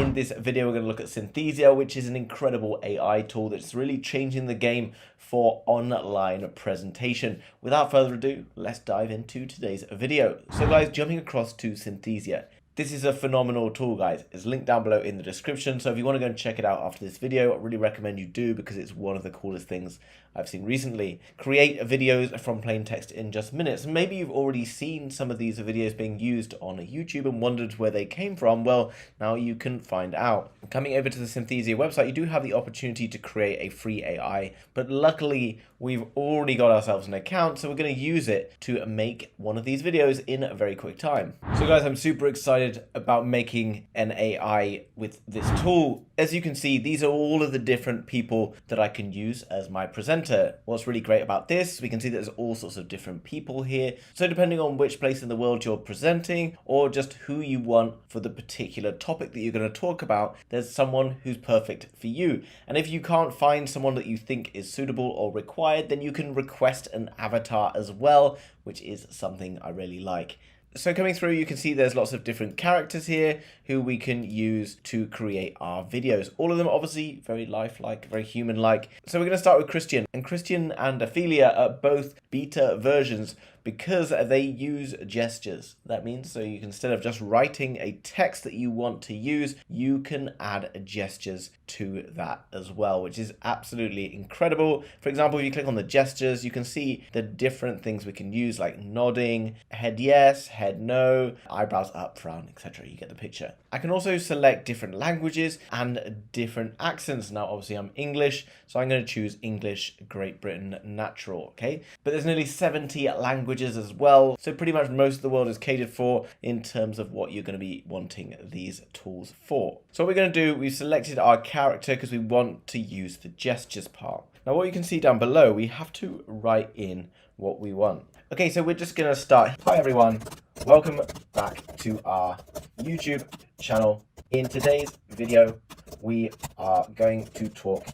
In this video, we're going to look at Synthesia, which is an incredible AI tool that's really changing the game for online presentation. Without further ado, let's dive into today's video. So guys, jumping across to Synthesia. This is a phenomenal tool, guys. It's linked down below in the description. So if you want to go and check it out after this video, I really recommend you do because it's one of the coolest things I've seen recently. Create videos from plain text in just minutes. Maybe you've already seen some of these videos being used on YouTube and wondered where they came from. Well, now you can find out. Coming over to the Synthesia website, you do have the opportunity to create a free AI, but luckily we've already got ourselves an account, so we're going to use it to make one of these videos in a very quick time. So guys, I'm super excited about making an AI with this tool. As you can see, these are all of the different people that I can use as my presenter. What's really great about this, we can see that there's all sorts of different people here. So depending on which place in the world you're presenting or just who you want for the particular topic that you're going to talk about, there's someone who's perfect for you. And if you can't find someone that you think is suitable or required, then you can request an avatar as well, which is something I really like. So coming through, you can see there's lots of different characters here who we can use to create our videos. All of them obviously very lifelike, very human-like. So we're going to start with Christian. And Christian and Ophelia are both beta versions because they use gestures. That means so you can, instead of just writing a text that you want to use, you can add gestures to that as well, which is absolutely incredible. For example, if you click on the gestures, you can see the different things we can use, like nodding, head yes, head no, eyebrows up, frown, etc. You get the picture. I can also select different languages and different accents. Now, obviously I'm English, so I'm going to choose English, Great Britain, natural, okay? But there's nearly 70 languages as well, so pretty much most of the world is catered for in terms of what you're going to be wanting these tools for. So what we're going to do, we've selected our character because we want to use the gestures part. Now what you can see down below, we have to write in what we want. Okay, so we're just going to start. Hi everyone, welcome back to our YouTube channel. In today's video, we are going to talk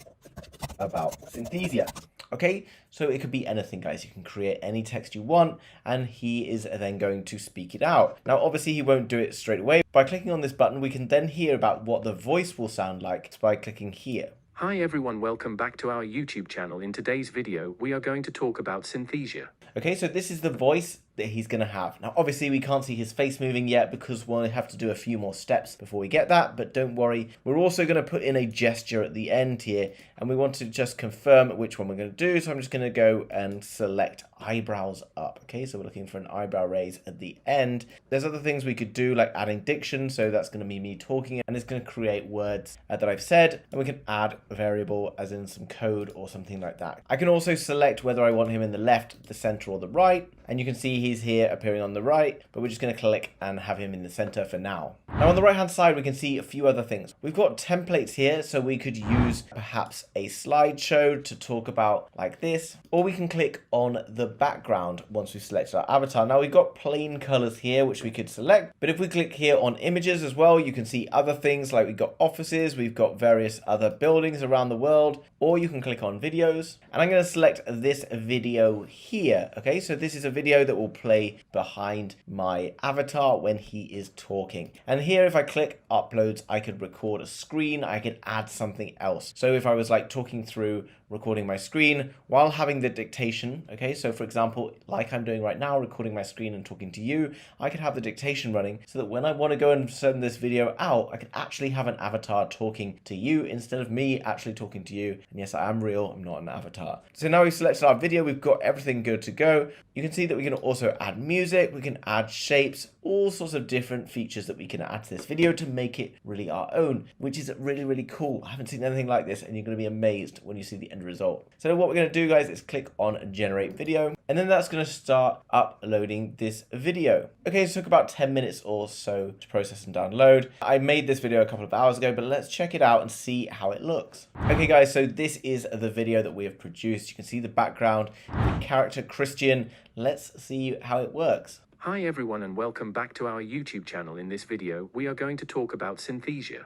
about Synthesia. Okay, so it could be anything, guys. You can create any text you want, and he is then going to speak it out. Now, obviously, he won't do it straight away. By clicking on this button, we can then hear about what the voice will sound like by clicking here. Hi everyone, welcome back to our YouTube channel. In today's video, we are going to talk about Synthesia. Okay, so this is the voice that he's going to have. Now, obviously, we can't see his face moving yet because we'll have to do a few more steps before we get that, but don't worry. We're also going to put in a gesture at the end here, and we want to just confirm which one we're going to do. So I'm just going to go and select eyebrows up. Okay, so we're looking for an eyebrow raise at the end. There's other things we could do, like adding diction. So that's going to be me talking, and it's going to create words that I've said, and we can add a variable as in some code or something like that. I can also select whether I want him in the left, the center, or the right, and you can see he's here appearing on the right, but we're just going to click and have him in the center for now. Now on the right hand side, we can see a few other things. We've got templates here, so we could use perhaps a slideshow to talk about like this, or we can click on the background once we've selected our avatar. Now we've got plain colors here, which we could select, but if we click here on images as well, you can see other things like we've got offices, we've got various other buildings around the world, or you can click on videos, and I'm going to select this video here. Okay, so this is a video that will play behind my avatar when he is talking. And here, if I click uploads, I could record a screen, I could add something else. So if I was like talking through recording my screen while having the dictation, okay, so for example, like I'm doing right now, recording my screen and talking to you, I could have the dictation running so that when I want to go and send this video out, I could actually have an avatar talking to you instead of me actually talking to you. And yes, I am real, I'm not an avatar. So now we've selected our video, we've got everything good to go. You can see that we can also add music, we can add shapes, all sorts of different features that we can add to this video to make it really our own, which is really, really cool. I haven't seen anything like this, and you're going to be amazed when you see the end result. So what we're going to do, guys, is click on generate video, and then that's going to start uploading this video. Okay, it took about 10 minutes or so to process and download. I made this video a couple of hours ago, but let's check it out and see how it looks. Okay, guys, so this is the video that we have produced. You can see the background, the character Christian. Let's see how it works. Hi everyone and welcome back to our YouTube channel. In this video, we are going to talk about Synthesia.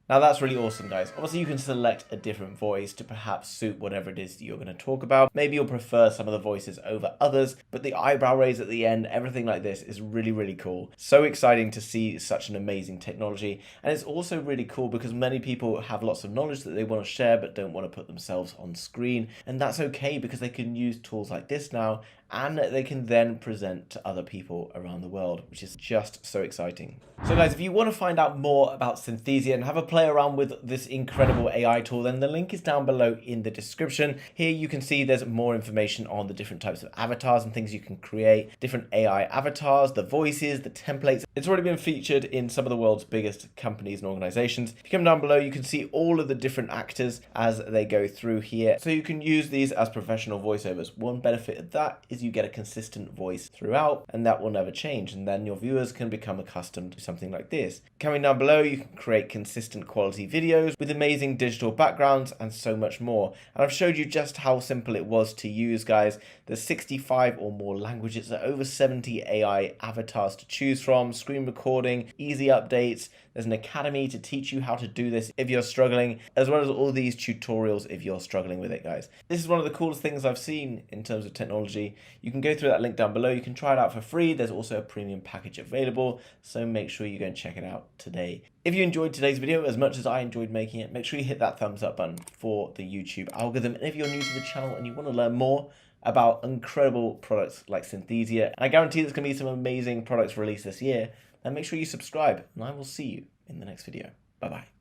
Now that's really awesome, guys. Obviously you can select a different voice to perhaps suit whatever it is that you're going to talk about. Maybe you'll prefer some of the voices over others, but the eyebrow raise at the end, everything like this is really, really cool. So exciting to see such an amazing technology. And it's also really cool because many people have lots of knowledge that they want to share but don't want to put themselves on screen. And that's okay because they can use tools like this now and they can then present to other people around the world, which is just so exciting. So guys, if you want to find out more about Synthesia and have a play around with this incredible AI tool, then the link is down below in the description. Here you can see there's more information on the different types of avatars and things you can create, different AI avatars, the voices, the templates. It's already been featured in some of the world's biggest companies and organizations. If you come down below, you can see all of the different actors as they go through here. So you can use these as professional voiceovers. One benefit of that is you get a consistent voice throughout, and that will never change, and then your viewers can become accustomed to something like this. Coming down below, you can create consistent quality videos with amazing digital backgrounds and so much more. And I've showed you just how simple it was to use, guys. There's 65 or more languages, there are over 70 AI avatars to choose from, screen recording, easy updates. There's an academy to teach you how to do this if you're struggling, as well as all these tutorials if you're struggling with it, guys. This is one of the coolest things I've seen in terms of technology. You can go through that link down below. You can try it out for free. There's also a premium package available, so make sure you go and check it out today. If you enjoyed today's video as much as I enjoyed making it, make sure you hit that thumbs up button for the YouTube algorithm. And if you're new to the channel and you want to learn more about incredible products like Synthesia, and I guarantee there's going to be some amazing products released this year, then make sure you subscribe, and I will see you in the next video. Bye-bye.